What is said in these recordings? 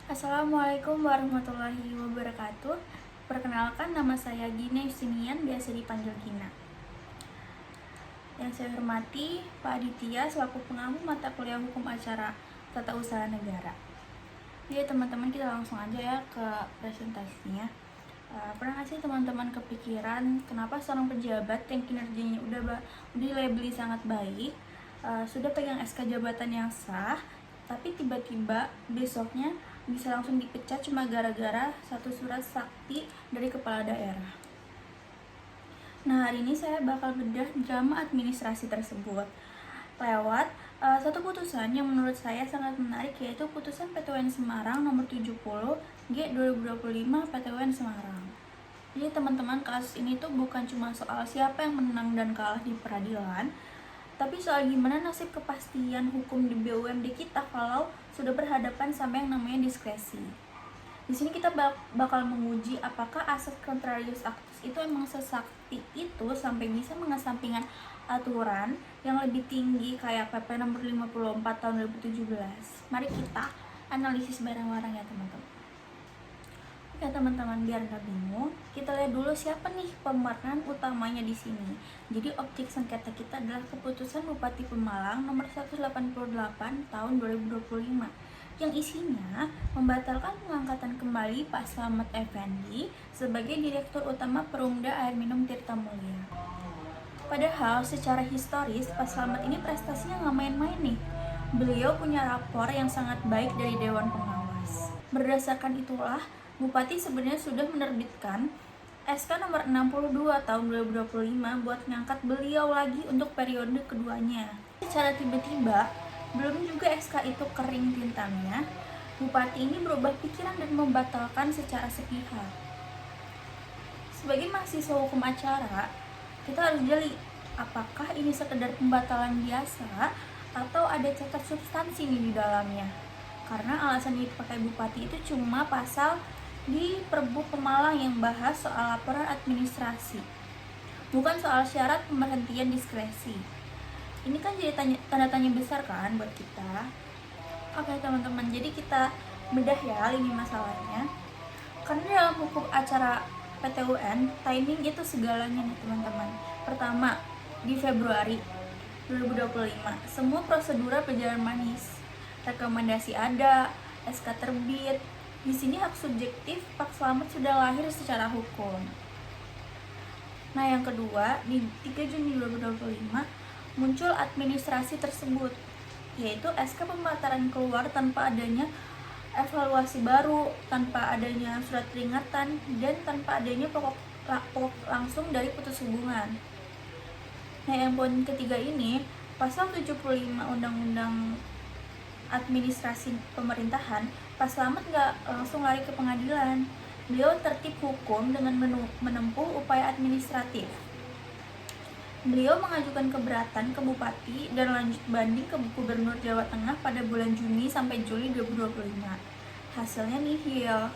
Assalamualaikum warahmatullahi wabarakatuh. Perkenalkan, nama saya Gina Yustinian, biasa dipanggil Gina. Yang saya hormati Pak Aditya selaku pengampu mata kuliah Hukum Acara Tata Usaha Negara. Ya teman-teman, kita langsung aja ya ke presentasinya. Pernah nggak sih teman-teman kepikiran kenapa seorang pejabat yang kinerjanya udah dilabeli sangat baik, sudah pegang SK jabatan yang sah, tapi tiba-tiba besoknya bisa langsung dipecat cuma gara-gara satu surat sakti dari kepala daerah. Nah, hari ini saya bakal bedah drama administrasi tersebut lewat satu putusan yang menurut saya sangat menarik, yaitu putusan PT UN Semarang nomor 70 G 2025 PT UN Semarang. Jadi teman-teman, kasus ini tuh bukan cuma soal siapa yang menang dan kalah di peradilan, tapi soal gimana nasib kepastian hukum di BUMD kita kalau sudah berhadapan sama yang namanya diskresi. Di sini kita bakal menguji apakah asas contrarius actus itu emang sesakti itu sampai bisa mengesampingkan aturan yang lebih tinggi kayak PP nomor 54 tahun 2017. Mari kita analisis bareng-bareng ya teman-teman. Ya teman-teman, biar nggak bingung, kita lihat dulu siapa nih pemeran utamanya di sini. Jadi objek sengketa kita adalah keputusan Bupati Pemalang nomor 188 tahun 2025 yang isinya membatalkan pengangkatan kembali Pak Slamet Effendi sebagai Direktur Utama Perumda Air Minum Tirta Mulia. Padahal secara historis Pak Slamet ini prestasinya nggak main-main nih. Beliau punya rapor yang sangat baik dari Dewan Pengawas. Berdasarkan itulah, Bupati sebenarnya sudah menerbitkan SK nomor 62 tahun 2025 buat ngangkat beliau lagi untuk periode keduanya. Secara tiba-tiba, belum juga SK itu kering tintanya, Bupati ini berubah pikiran dan membatalkan secara sepihak. Sebagai mahasiswa hukum acara, kita harus jeli apakah ini sekedar pembatalan biasa atau ada cacat substansi nih di dalamnya. Karena alasan dipakai Bupati itu cuma pasal di Perbup Pemalang yang bahas soal laporan administrasi, bukan soal syarat pemberhentian diskresi. Ini kan jadi tanda tanya besar kan buat kita. Oke teman-teman, jadi kita bedah ya lini masalahnya. Karena dalam hukum acara PT UN, timing itu segalanya nih teman-teman. Pertama, di Februari 2025, semua prosedur berjalan manis. Rekomendasi ada, SK terbit. Di sini hak subjektif Pak Slamet sudah lahir secara hukum. Nah, yang kedua, di 3 Juni 2025 muncul administrasi tersebut, yaitu SK pembatalan keluar tanpa adanya evaluasi baru, tanpa adanya surat peringatan, dan tanpa adanya pokok langsung dari putus hubungan. Nah, yang poin ketiga ini, pasal 75 Undang-Undang Administrasi Pemerintahan, Pak Slamet nggak langsung lari ke pengadilan. Beliau tertib hukum dengan menempuh upaya administratif. Beliau mengajukan keberatan ke Bupati dan lanjut banding ke Gubernur Jawa Tengah pada bulan Juni sampai Juli 2025. Hasilnya nihil.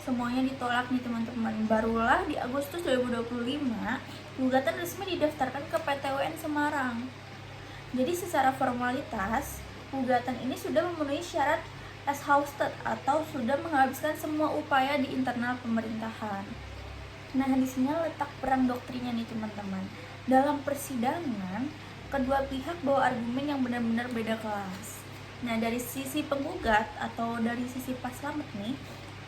Semuanya ditolak nih teman-teman. Barulah di Agustus 2025, gugatan resmi didaftarkan ke PT UN Semarang. Jadi secara formalitas, gugatan ini sudah memenuhi syarat exhausted atau sudah menghabiskan semua upaya di internal pemerintahan. Nah, di sini letak perang doktrinnya nih teman-teman. Dalam persidangan, kedua pihak bawa argumen yang benar-benar beda kelas. Nah, dari sisi penggugat atau dari sisi Pak Slamet nih,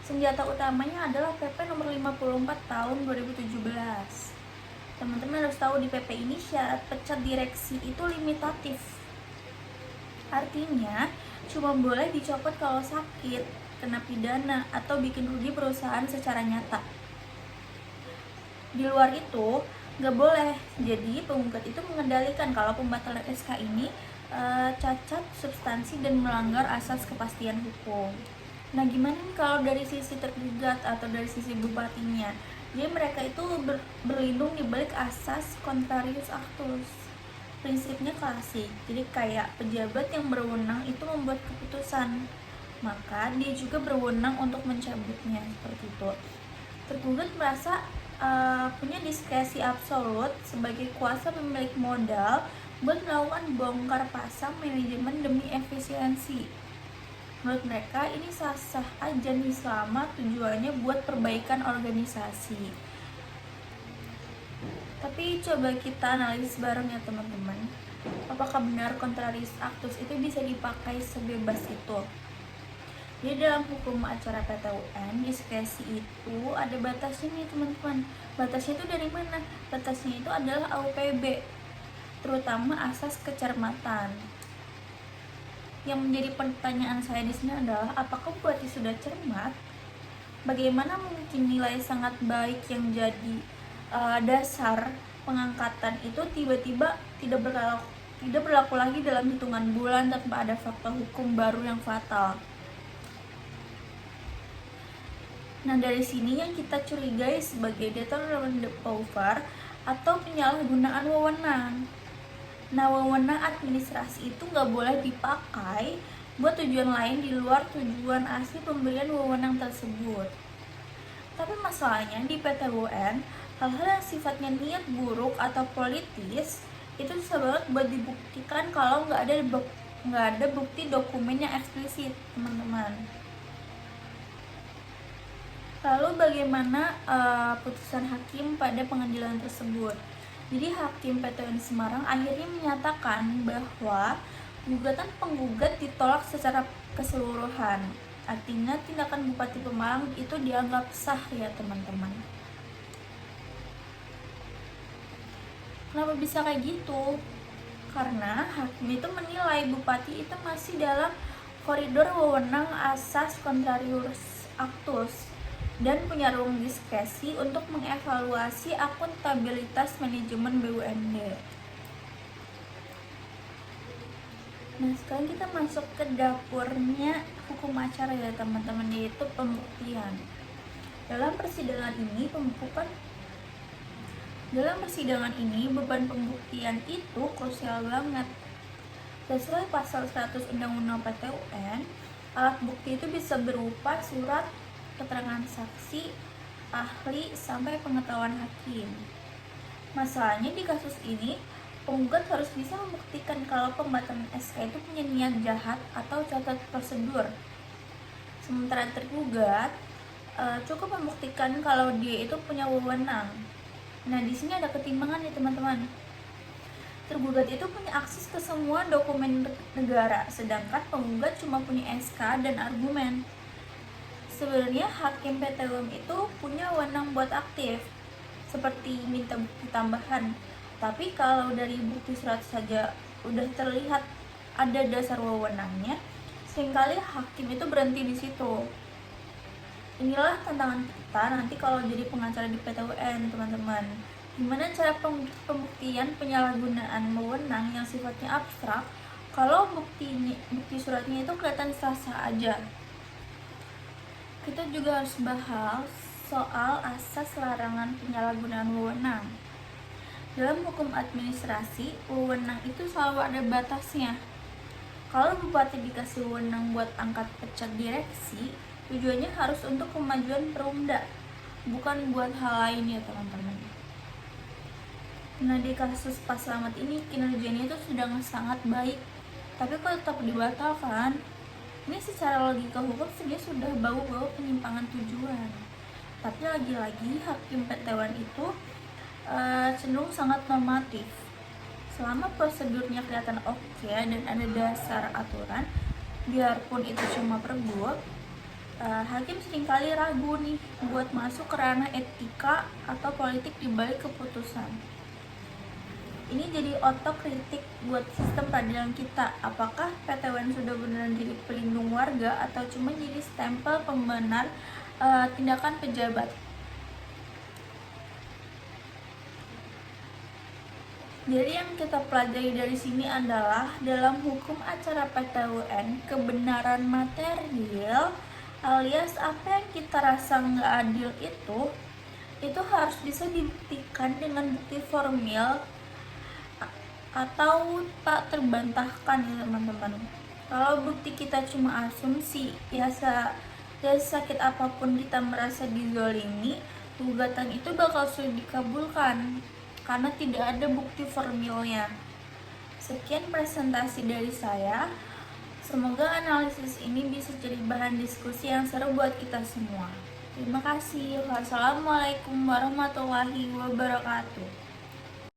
senjata utamanya adalah PP nomor 54 tahun 2017. Teman-teman harus tahu di PP ini syarat pecat direksi itu limitatif. Artinya, cuma boleh dicopot kalau sakit, kena pidana, atau bikin rugi perusahaan secara nyata. Di luar itu, nggak boleh. Jadi penggugat itu mengendalikan kalau pembatalan SK ini cacat substansi dan melanggar asas kepastian hukum. Nah, gimana nih kalau dari sisi tergugat atau dari sisi bupatinya? Jadi mereka itu berlindung di balik asas contrarius actus. Prinsipnya klasik, jadi kayak pejabat yang berwenang itu membuat keputusan, maka dia juga berwenang untuk mencabutnya, seperti itu. Tergugat merasa punya diskresi absolut sebagai kuasa pemilik modal buat melakukan bongkar pasang manajemen demi efisiensi. Menurut mereka ini sah-sah aja nih selama tujuannya buat perbaikan organisasi. Tapi coba kita analisis bareng ya teman-teman. Apakah benar contrarius actus itu bisa dipakai sebebas itu? Jadi dalam hukum acara PT-UN, diskresi itu ada batasnya nih teman-teman. Batasnya itu dari mana? Batasnya itu adalah AUPB, terutama asas kecermatan. Yang menjadi pertanyaan saya di sini adalah apakah Bupati sudah cermat? Bagaimana mungkin nilai sangat baik yang jadi dasar pengangkatan itu tiba-tiba tidak berlaku lagi dalam hitungan bulan tanpa ada fakta hukum baru yang fatal? Nah, dari sini yang kita curigai sebagai deterrent de pouvoir atau penyalahgunaan wewenang. Nah, wewenang administrasi itu nggak boleh dipakai buat tujuan lain di luar tujuan asli pemberian wewenang tersebut. Tapi masalahnya di PT-UN, hal-hal yang sifatnya niat buruk atau politis itu susah banget buat dibuktikan kalau nggak ada bukti dokumen yang eksplisit, teman-teman. Lalu bagaimana putusan hakim pada pengadilan tersebut? Jadi hakim PT-UN Semarang akhirnya menyatakan bahwa gugatan penggugat ditolak secara keseluruhan. Artinya tindakan Bupati Pemalang itu dianggap sah ya teman-teman. Kenapa bisa kayak gitu? Karena hakim itu menilai Bupati itu masih dalam koridor wewenang asas contrarius actus dan punya ruang diskresi untuk mengevaluasi akuntabilitas manajemen BUMD. Nah, sekarang kita masuk ke dapurnya hukum acara ya teman-teman, yaitu pembuktian. Dalam persidangan ini beban pembuktian itu krusial banget. Sesuai pasal 100 Undang-Undang PT-UN, alat bukti itu bisa berupa surat keterangan saksi, ahli, sampai pengetahuan hakim. Masalahnya di kasus ini, penggugat harus bisa membuktikan kalau pembatalan SK itu punya niat jahat atau cacat prosedur. Sementara tergugat cukup membuktikan kalau dia itu punya wewenang. Nah, di sini ada ketimbangan nih teman-teman. Tergugat itu punya akses ke semua dokumen negara, sedangkan penggugat cuma punya SK dan argumen. Sebenarnya hakim PT-UN itu punya wewenang buat aktif, seperti minta bukti tambahan. Tapi kalau dari bukti surat saja udah terlihat ada dasar wewenangnya, seringkali hakim itu berhenti di situ. Inilah tantangan kita nanti kalau jadi pengacara di PT-UN, teman-teman. Gimana cara pembuktian penyalahgunaan wewenang yang sifatnya abstrak kalau bukti suratnya itu kelihatan sah-sah aja. Kita juga harus bahas soal asas larangan penyalahgunaan wewenang. Dalam hukum administrasi, wewenang itu selalu ada batasnya. Kalau Bupati dikasih wewenang buat angkat pecat direksi, tujuannya harus untuk kemajuan Perumda, bukan buat hal lain ya teman-teman. Nah, di kasus Pak Slamet ini kinerjanya itu sudah sangat baik, tapi kok tetap dibatalkan? Ini secara logika hukum sudah bau-bau penyimpangan tujuan. Tapi lagi-lagi hakim PT-UN itu cenderung sangat normatif. Selama prosedurnya kelihatan oke dan ada dasar aturan, biarpun itu cuma pergub, hakim seringkali ragu nih buat masuk ke ranah etika atau politik di balik keputusan. Ini jadi otokritik buat sistem peradilan kita. Apakah PT-UN sudah benar jadi pelindung warga atau cuma jadi stempel pembenar tindakan pejabat? Jadi yang kita pelajari dari sini adalah dalam hukum acara PT-UN, kebenaran material alias apa yang kita rasa nggak adil itu harus bisa dibuktikan dengan bukti formil atau tak terbantahkan ya teman-teman. Kalau bukti kita cuma asumsi, ya sakit apapun kita merasa dizolimi, gugatan itu bakal sulit dikabulkan karena tidak ada bukti formilnya. Sekian presentasi dari saya. Semoga analisis ini bisa jadi bahan diskusi yang seru buat kita semua. Terima kasih. Wassalamualaikum warahmatullahi wabarakatuh.